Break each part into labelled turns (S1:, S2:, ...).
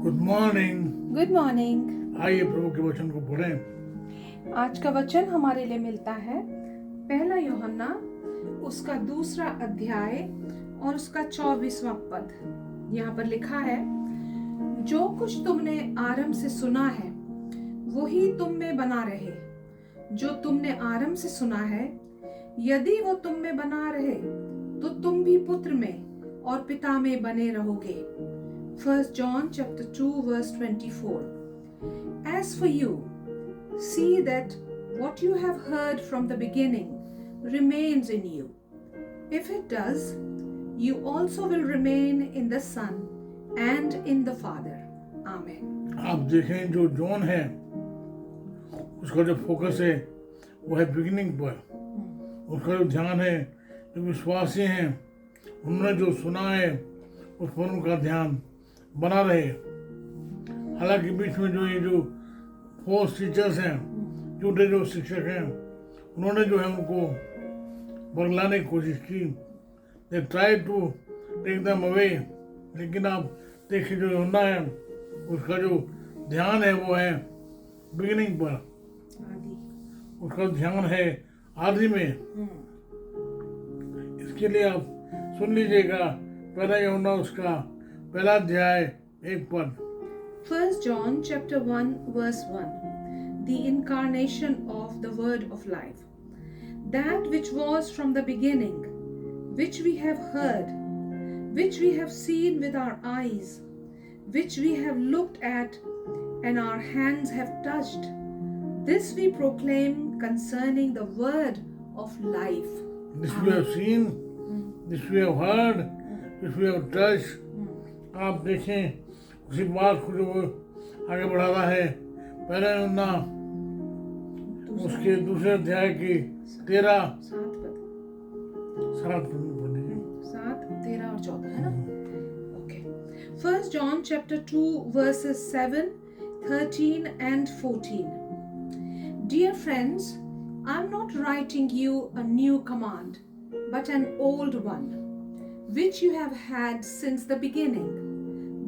S1: Good morning.
S2: Good morning.
S1: आइए प्रभु के वचन को पढ़ें।
S2: आज का वचन हमारे लिए मिलता है पहला यूहन्ना उसका 2 अध्याय और उसका 24वां पद। यहाँ पर लिखा है, जो कुछ तुमने आरंभ से सुना है वही तुम में बना रहे। जो तुमने आरंभ से सुना है, यदि वो तुम में बना रहे तो तुम भी पुत्र में और पिता में बने रहोगे। 1 John chapter 2 verse 24. As for you, see that what you have heard from the beginning remains in you. If it does, you also will remain in the Son and in the Father. Amen.
S1: आप देखें, जो John है उसका जो focus है वो है beginning पर। उसका जो ध्यान है, जो विश्वासी हैं उन्होंने जो सुना है उस पर उनका ध्यान बना रहे। हालांकि बीच में जो फोर्स टीचर्स हैं, झूठे जो शिक्षक हैं, उन्होंने जो है उनको बरगलाने की कोशिश की। They try to take them away. लेकिन आप देखिए, जो यूहन्ना है उसका जो ध्यान है वो है बिगिनिंग पर। उसका ध्यान है आदि में। इसके लिए आप सुन लीजिएगा, पहला यूहन्ना उसका पहला अध्याय 1 पद।
S2: 1 John chapter 1 verse 1. The incarnation of the word of life. That which was from the beginning, which we have heard, which we have seen with our eyes, which we have looked at, and our hands have touched. This we proclaim concerning the word of life.
S1: This we have seen, this we have heard, this we have touched. आप देखें उसी बात को जो आगे बढ़ा रहा है। पहला यूहन्ना उसके दूसरे अध्याय की 13 7
S2: 13 और 14 है ना? Okay. 1 John chapter 2 verses 7, 13 and 14. Dear friends, I'm not writing you a new command, but an old one, which you have had since the beginning.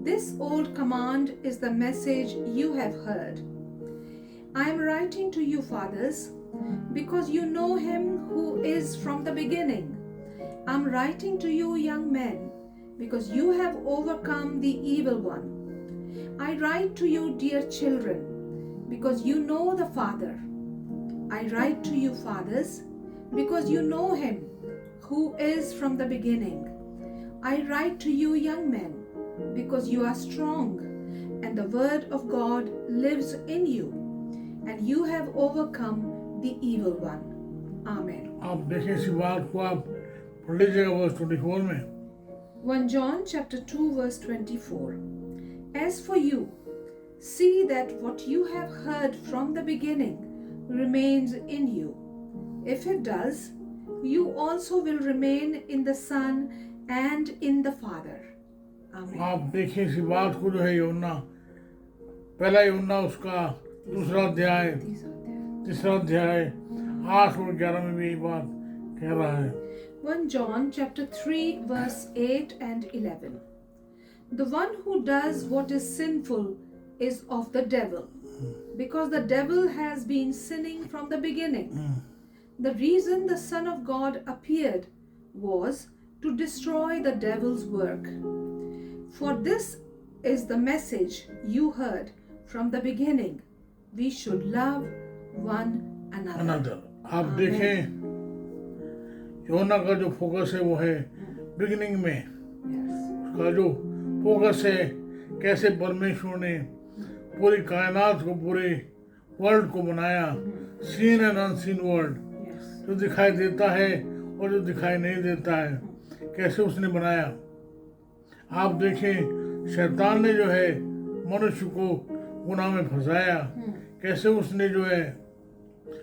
S2: This old command is the message you have heard. I am writing to you, fathers, because you know him who is from the beginning. I am writing to you, young men, because you have overcome the evil one. I write to you, dear children, because you know the Father. I write to you, fathers, because you know him who is from the beginning. I write to you, young men, because you are strong, and the word of God lives in you, and you have overcome the evil one. Amen.
S1: आप देखें इसी बात को, आप पढ़ लीजिएगा verse 24 में।
S2: 1 John chapter 2 verse 24. As for you, see that what you have heard from the beginning remains in you. If it does, you also will remain in the Son and in the Father. Amen.
S1: आप देखिए इसी बात को, जो है यूहन्ना पहला यूहन्ना उसका दूसरा अध्याय, तीसरा अध्याय 8 और 11 में भी यही बात कह रहा है।
S2: 1 John chapter 3 verse 8 and 11. The one who does what is sinful is of the devil, because the devil has been sinning from the beginning. The reason the Son of God appeared was to destroy the devil's work. For this is the message you heard from the beginning. We should love one another.
S1: आप
S2: Amen.
S1: देखें यूहन्ना का जो focus है वो है beginning में।
S2: Yes.
S1: उसका जो फोकस है, कैसे परमेश्वर ने पूरी कायनात को, पूरे वर्ल्ड को बनाया। Seen and unseen world,
S2: Yes.
S1: जो दिखाई देता है और जो दिखाई नहीं देता है, कैसे उसने बनाया। आप देखें शैतान ने जो है मनुष्य को गुनाह में फंसाया, कैसे उसने जो है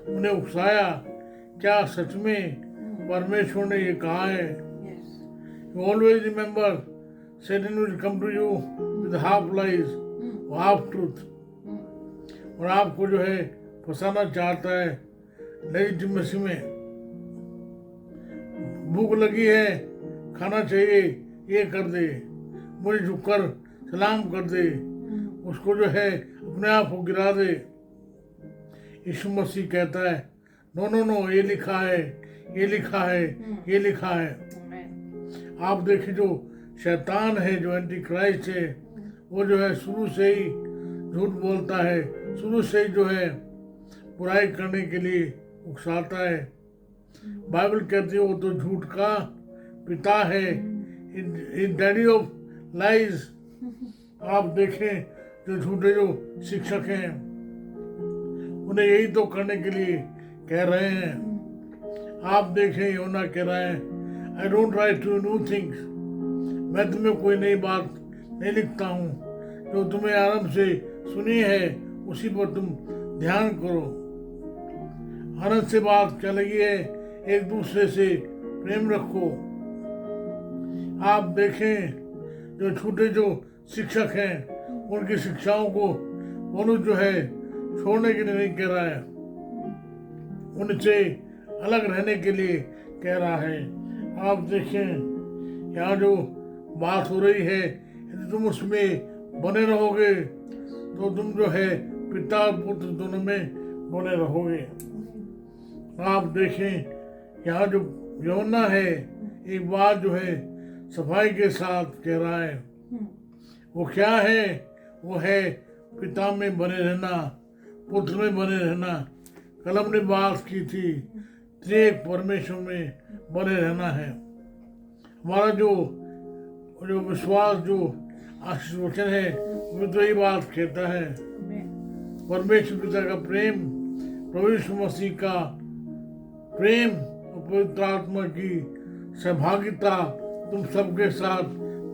S1: उन्हें उकसाया। क्या सच में परमेश्वर ने ये कहा है?
S2: Yes.
S1: You always remember, Satan will come to you with half lies, half truth, और आपको जो है फंसाना चाहता है लेजिटिमेसी में। भूख लगी है, खाना चाहिए, ये कर दे, मुझे झुककर सलाम कर दे, उसको जो है अपने आप को गिरा दे। यीशु मसीह कहता है नो नो नो, ये लिखा है, ये लिखा है, ये लिखा है।
S2: Amen.
S1: आप देखिए जो शैतान है, जो एंटी क्राइस्ट है, वो जो है शुरू से ही झूठ बोलता है, शुरू से ही जो है बुराई करने के लिए उकसाता है। बाइबल कहती है वो तो झूठ का पिता है, डैडी ऑफ लाइज। आप देखें जो झूठे जो शिक्षक हैं उन्हें यही तो करने के लिए कह रहे हैं। आप देखें योना कह रहा है I don't write to new things, मैं तुम्हें कोई नई बात नहीं लिखता हूँ, जो तुम्हें आरंभ से सुनी है उसी पर तुम ध्यान करो। आनंद से बात क्या लगी है, एक दूसरे से प्रेम रखो। आप देखें जो छोटे जो शिक्षक हैं उनकी शिक्षाओं को पौलुस जो है छोड़ने के लिए नहीं कह रहा है, उनसे अलग रहने के लिए कह रहा है। आप देखें यहाँ जो बात हो रही है, यदि तुम उसमें बने रहोगे तो तुम जो है पिता और पुत्र दोनों में बने रहोगे। आप देखें यहाँ जो यूहन्ना है एक बात जो है सफाई के साथ कह रहा है, वो क्या है, वो है पिता में बने रहना, पुत्र में बने रहना। कल हमने बात की थी त्रिएक परमेश्वर में बने रहना है। हमारा जो विश्वास जो आशीष वचन है वो तो यही बात कहता है। परमेश्वर पिता का प्रेम, प्रभु यीशु मसीह का प्रेम और पवित्र आत्मा की सहभागिता तुम सबके साथ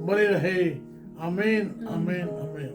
S1: बने रहे। आमीन आमीन आमीन।